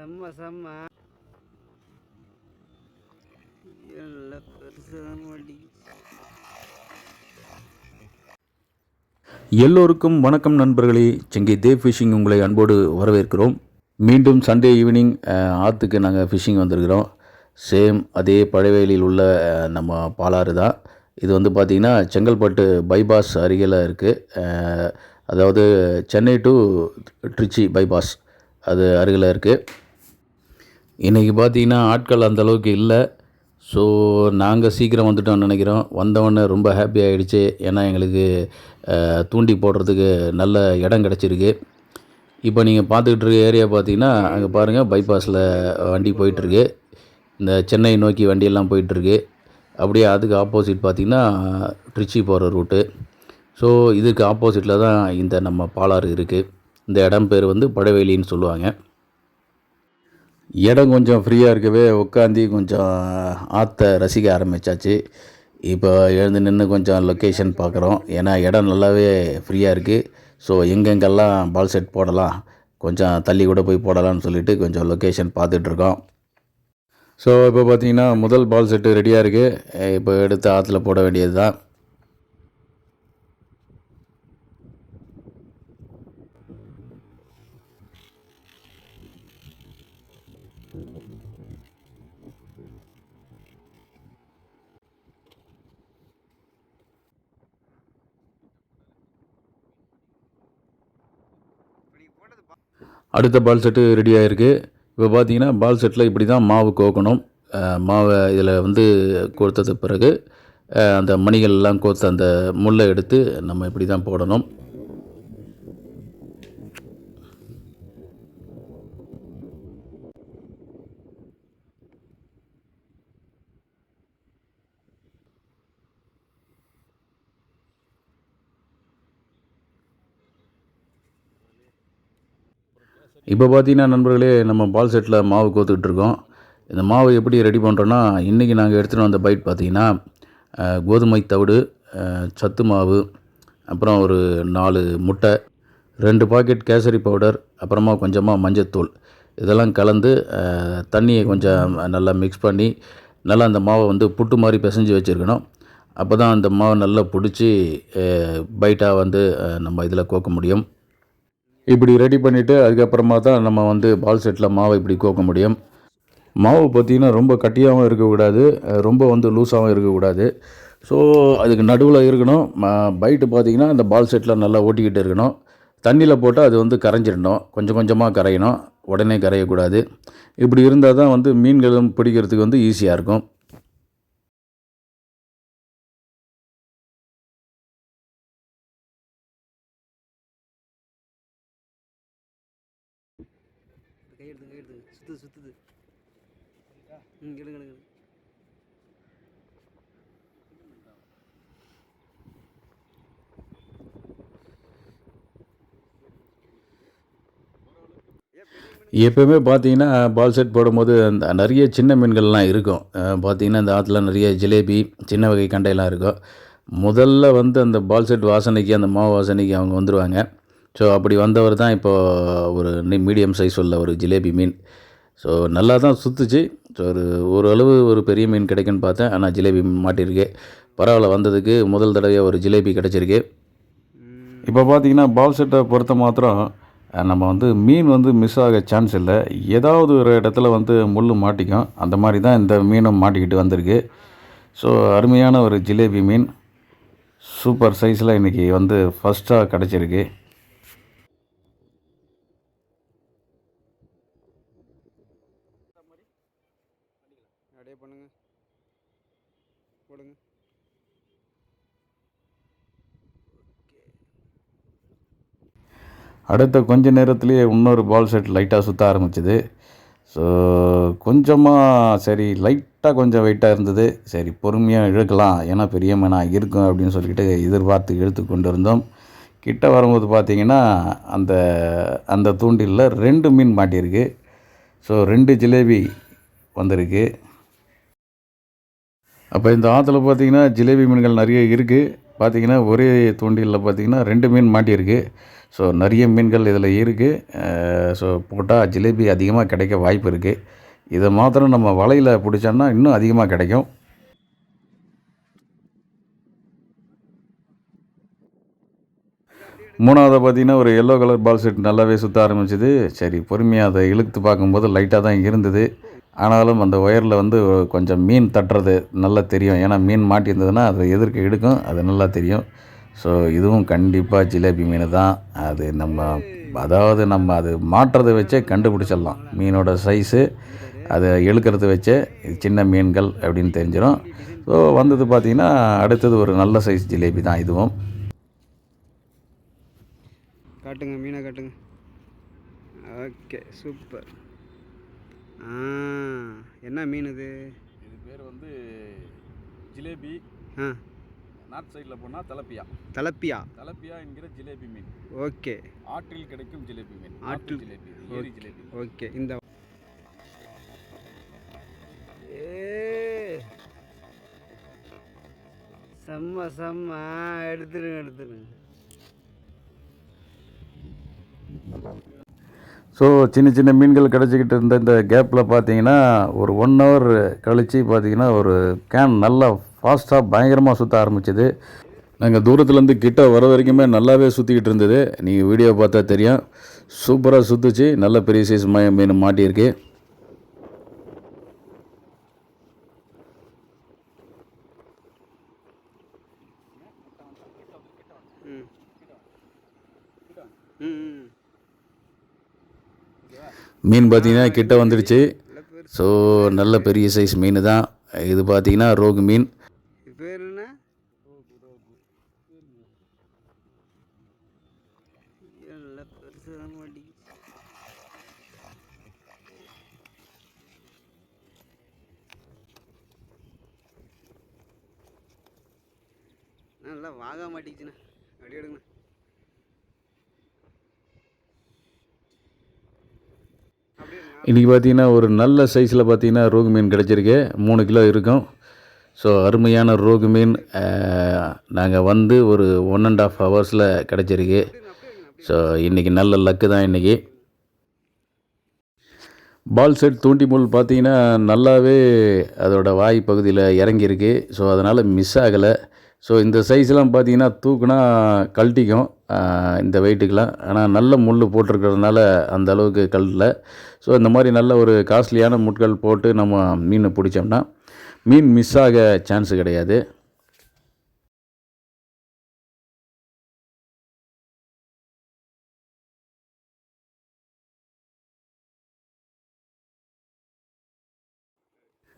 செம்ம செம்ம எல்லாம் பெருசாக மாட்டி. எல்லோருக்கும் வணக்கம் நண்பர்களே. செங்கை தேவ் ஃபிஷிங் உங்களை அன்போடு வரவேற்கிறோம். மீண்டும் சண்டே ஈவினிங் ஆற்றுக்கு நாங்கள் ஃபிஷிங் வந்திருக்கிறோம். சேம் அதே பழையவேலியில் உள்ள நம்ம பாலாறு தான். இது வந்து பார்த்திங்கன்னா செங்கல்பட்டு பைபாஸ் அருகில் இருக்குது. அதாவது சென்னை டு திருச்சி பைபாஸ் அது அருகில் இருக்குது. இன்றைக்கி பார்த்திங்கன்னா ஆட்கள் அந்தளவுக்கு இல்லை. ஸோ நாங்கள் சீக்கிரம் வந்துட்டோம்னு நினைக்கிறோம். வந்தவொடனே ரொம்ப ஹாப்பி ஆகிடுச்சு. ஏன்னா எங்களுக்கு தூண்டி போடுறதுக்கு நல்ல இடம் கிடச்சிருக்கு. இப்போ நீங்கள் பார்த்துக்கிட்டு இருக்க ஏரியா பார்த்திங்கன்னா அங்கே பாருங்கள், பைபாஸில் வண்டி போயிட்டுருக்கு. இந்த சென்னை நோக்கி வண்டியெல்லாம் போயிட்டுருக்கு. அப்படியே அதுக்கு ஆப்போசிட் பார்த்திங்கன்னா திருச்சி போகிற ரூட்டு. ஸோ இதுக்கு ஆப்போசிட்டில் தான் இந்த நம்ம பாலாறு இருக்குது. இந்த இடம் பேர் வந்து படைவேலின்னு சொல்லுவாங்க. இடம் கொஞ்சம் ஃப்ரீயாக இருக்கவே உட்காந்து கொஞ்சம் ஆற்றை ரசிக்க ஆரம்பித்தாச்சு. இப்போ எழுந்து நின்று கொஞ்சம் லொக்கேஷன் பார்க்குறோம். ஏன்னா இடம் நல்லாவே ஃப்ரீயாக இருக்குது. ஸோ எங்கெங்கெல்லாம் பால் செட் போடலாம், கொஞ்சம் தள்ளி கூட போய் போடலாம்னு சொல்லிவிட்டு கொஞ்சம் லொக்கேஷன் பார்த்துட்ருக்கோம். ஸோ இப்போ பார்த்திங்கன்னா முதல் பால் செட்டு ரெடியாக இருக்குது. இப்போ எடுத்து ஆற்றுல போட வேண்டியது தான். அடுத்த பால் செட்டு ரெடி ஆகிருக்கு. இப்போ பார்த்தீங்கன்னா பால் செட்டில் இப்படி தான் மாவு கோக்கணும். மாவை இதில் வந்து கோர்த்தது பிறகு அந்த மணிகள்லாம் கோர்த்த அந்த முள்ளை எடுத்து நம்ம இப்படி தான் போடணும். இப்போ பார்த்தீங்கன்னா நண்பர்களே, நம்ம பால் செட்டில் மாவு கோத்துக்கிட்டுருக்கோம். இந்த மாவு எப்படி ரெடி பண்ணுறோன்னா, இன்றைக்கி நாங்கள் எடுத்துகிட்டு வந்த பைட் பார்த்திங்கன்னா கோதுமை தவிடு, சத்து மாவு, அப்புறம் ஒரு 4 முட்டை, 2 பாக்கெட் கேசரி பவுடர், அப்புறமா கொஞ்சமாக மஞ்சத்தூள், இதெல்லாம் கலந்து தண்ணியை கொஞ்சம் நல்லா மிக்ஸ் பண்ணி நல்லா அந்த மாவை வந்து புட்டு மாதிரி பிசைஞ்சு வச்சுருக்கணும். அப்போ தான் அந்த மாவை நல்லா பிடிச்சி பைட்டாக வந்து நம்ம இதில் கோக்க முடியும். இப்படி ரெடி பண்ணிவிட்டு அதுக்கப்புறமா தான் நம்ம வந்து பால் செட்டில் மாவை இப்படி கோக்க முடியும். மாவு பார்த்திங்கன்னா ரொம்ப கட்டியாகவும் இருக்கக்கூடாது, ரொம்ப வந்து லூஸாகவும் இருக்கக்கூடாது. ஸோ அதுக்கு நடுவில் இருக்கணும். பைட்டு பார்த்திங்கன்னா அந்த பால் செட்டில் நல்லா ஓட்டிக்கிட்டு இருக்கணும். தண்ணியில் போட்டால் அது வந்து கரைஞ்சிடணும். கொஞ்சம் கொஞ்சமாக கரையணும், உடனே கரையக்கூடாது. இப்படி இருந்தால் தான் வந்து மீன்களும் பிடிக்கிறதுக்கு வந்து ஈஸியாக இருக்கும். கையெடுத்து சுற்றுது. எடுங்க. எப்போவுமே பார்த்தீங்கன்னா பால் செட் போடும்போது அந்த நிறைய சின்ன மீன்கள்லாம் இருக்கும். பார்த்திங்கன்னா இந்த ஆற்றுல நிறைய ஜிலேபி, சின்ன வகை கண்டையெல்லாம் இருக்கும். முதல்ல வந்து அந்த பால் செட் வாசனைக்கு, அந்த மாவு வாசனைக்கு அவங்க வந்துடுவாங்க. ஸோ அப்படி வந்தவர் தான் இப்போது ஒரு மீடியம் சைஸ் உள்ள ஒரு ஜிலேபி மீன். ஸோ நல்லா தான் சுற்றுச்சு. ஸோ ஓரளவு ஒரு பெரிய மீன் கிடைக்குன்னு பார்த்தேன். ஆனால் ஜிலேபி மாட்டியிருக்கு. பரவாயில்ல, வந்ததுக்கு முதல் தடவையாக ஒரு ஜிலேபி கிடச்சிருக்கு. இப்போ பார்த்திங்கன்னா பால் செட்டை பொறுத்த மாத்திரம் நம்ம வந்து மீன் வந்து மிஸ் ஆக சான்ஸ் இல்லை. ஏதாவது ஒரு இடத்துல வந்து முள் மாட்டிக்கும். அந்த மாதிரி தான் இந்த மீனும் மாட்டிக்கிட்டு வந்திருக்கு. ஸோ அருமையான ஒரு ஜிலேபி மீன், சூப்பர் சைஸில் இன்றைக்கி வந்து ஃபஸ்ட்டாக கிடச்சிருக்கு. அப்படியே பண்ணுங்க, போடுங்க. அடுத்த கொஞ்ச நேரத்துலேயே இன்னொரு பால் செட் லைட்டாக சுற்ற ஆரம்பிச்சிது. ஸோ கொஞ்சமாக சரி லைட்டாக கொஞ்சம் வெயிட்டாக இருந்தது. சரி பொறுமையாக இழுக்கலாம், ஏன்னா பெரிய மீனாக இருக்கும் அப்படின்னு சொல்லிட்டு எதிர்பார்த்து இழுத்து கொண்டு இருந்தோம். கிட்ட வரும்போது பார்த்திங்கன்னா அந்த அந்த தூண்டிலில் 2 மீன் மாட்டியிருக்கு. ஸோ 2 ஜிலேபி வந்திருக்கு. அப்போ இந்த ஆற்றுல பார்த்திங்கன்னா ஜிலேபி மீன்கள் நிறைய இருக்குது. பார்த்திங்கன்னா ஒரே தூண்டிலில் பார்த்திங்கன்னா 2 மீன் மாட்டியிருக்கு. ஸோ நிறைய மீன்கள் இதில் இருக்குது. ஸோ போட்டால் ஜிலேபி அதிகமாக கிடைக்க வாய்ப்பு இருக்குது. இதை மாத்திரம் நம்ம வலையில் பிடிச்சோன்னா இன்னும் அதிகமாக கிடைக்கும். மூணாவது பார்த்திங்கன்னா ஒரு எல்லோ கலர் பால் செட் நல்லாவே சுற்ற ஆரம்பிச்சிது. சரி பொறுமையாக அதை இழுத்து பார்க்கும்போது லைட்டாக தான் இருந்தது. ஆனாலும் அந்த ஒயரில் வந்து கொஞ்சம் மீன் தட்டுறது நல்லா தெரியும். ஏன்னா மீன் மாட்டியிருந்ததுன்னா அதை எதிர்க்க இழுக்கும், அது நல்லா தெரியும். ஸோ இதுவும் கண்டிப்பாக ஜிலேபி மீன் தான். அது நம்ம அது மாட்டுறதை வச்சே கண்டுபிடிச்சிடலாம். மீனோட சைஸு அதை இழுக்கிறத வச்சே சின்ன மீன்கள் அப்படின்னு தெரிஞ்சிடும். ஸோ வந்தது பார்த்திங்கன்னா அடுத்தது ஒரு நல்ல சைஸ் ஜிலேபி தான் இதுவும். காட்டுங்க, மீனை காட்டுங்க. Okay, super. என்ன மீன் இது? இது பேர் வந்து ஜிலேபி. நார்த் சைடில் போனால் தலப்பியா என்கிற ஜிலேபி மீன். ஓகே. ஆற்றில் கிடைக்கும் ஜிலேபி மீன். ஆற்றில் ஜிலேபி, ஏரி ஜிலேபி. ஓகே. இந்த செம்ம எடுத்துருங்க. ஸோ சின்ன சின்ன மீன்கள் கிடச்சிக்கிட்டு இருந்த இந்த கேப்பில் பார்த்தீங்கன்னா ஒரு 1 hour கழித்து பார்த்திங்கன்னா ஒரு கேன் நல்லா ஃபாஸ்ட்டாக பயங்கரமாக சுற்ற ஆரம்பிச்சிது. நாங்கள் தூரத்துலேருந்து கிட்ட வர வரைக்குமே நல்லாவே சுற்றிக்கிட்டு இருந்தது. நீங்கள் வீடியோ பார்த்தா தெரியும். சூப்பராக சுற்றுச்சு. நல்ல பெரிய சைஸ் மீன் மாட்டியிருக்கு. மீன் பார்த்திங்கன்னா கிட்ட வந்துடுச்சு. ஸோ நல்ல பெரிய சைஸ் மீன் தான் இது. பார்த்திங்கன்னா ரோகு மீன். பேர் என்ன? நல்லா வாங்க மாட்டேங்குச்சுண்ணா. அப்படி எடுங்கண்ணா. இன்றைக்கி பார்த்திங்கன்னா ஒரு நல்ல சைஸில் பார்த்திங்கன்னா ரோகு மீன் கிடச்சிருக்கு. 3 கிலோ இருக்கும். ஸோ அருமையான ரோகு மீன் நாங்கள் வந்து ஒரு 1.5 hours கிடச்சிருக்கு. ஸோ இன்றைக்கி நல்ல லக்கு தான். இன்றைக்கி பால் செட் தூண்டி முள் பார்த்திங்கன்னா நல்லாவே அதோட வாய் பகுதியில் இறங்கியிருக்கு. ஸோ அதனால் மிஸ் ஆகலை. ஸோ இந்த சைஸ்லாம் பார்த்திங்கன்னா தூக்குனா கழட்டிக்கும் இந்த வெயிட்டுக்கெலாம். ஆனால் நல்ல முள் போட்டிருக்கிறதுனால அந்த அளவுக்கு கழட்டல. ஸோ இந்த மாதிரி நல்ல ஒரு காஸ்ட்லியான முட்கள் போட்டு நம்ம மீனை பிடிச்சோம்னா மீன் மிஸ் ஆக சான்ஸு கிடையாது.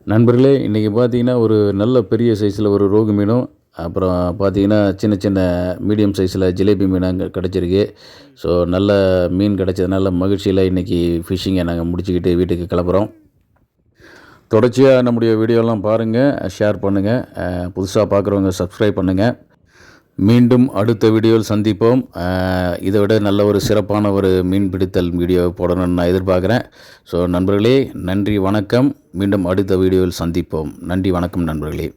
நண்பர்களே, இன்றைக்கி பார்த்திங்கன்னா ஒரு நல்ல பெரிய சைஸில் ஒரு ரோகு மீனும், அப்புறம் பார்த்திங்கன்னா சின்ன சின்ன மீடியம் சைஸில் ஜிலேபி மீன் அங்கே கிடச்சிருக்கு. ஸோ நல்ல மீன் கிடச்சதுனால மகிழ்ச்சியில் இன்றைக்கி ஃபிஷ்ஷிங்கை நாங்கள் முடிச்சுக்கிட்டு வீட்டுக்கு கிளம்புறோம். தொடர்ச்சியாக நம்முடைய வீடியோலாம் பாருங்கள், ஷேர் பண்ணுங்கள். புதுசாக பார்க்குறவங்க சப்ஸ்கிரைப் பண்ணுங்கள். மீண்டும் அடுத்த வீடியோவில் சந்திப்போம். இதை விட நல்ல ஒரு சிறப்பான ஒரு மீன் பிடித்தல் வீடியோ போடணும்னு நான் எதிர்பார்க்குறேன். ஸோ நண்பர்களே, நன்றி, வணக்கம். மீண்டும் அடுத்த வீடியோவில் சந்திப்போம். நன்றி, வணக்கம் நண்பர்களே.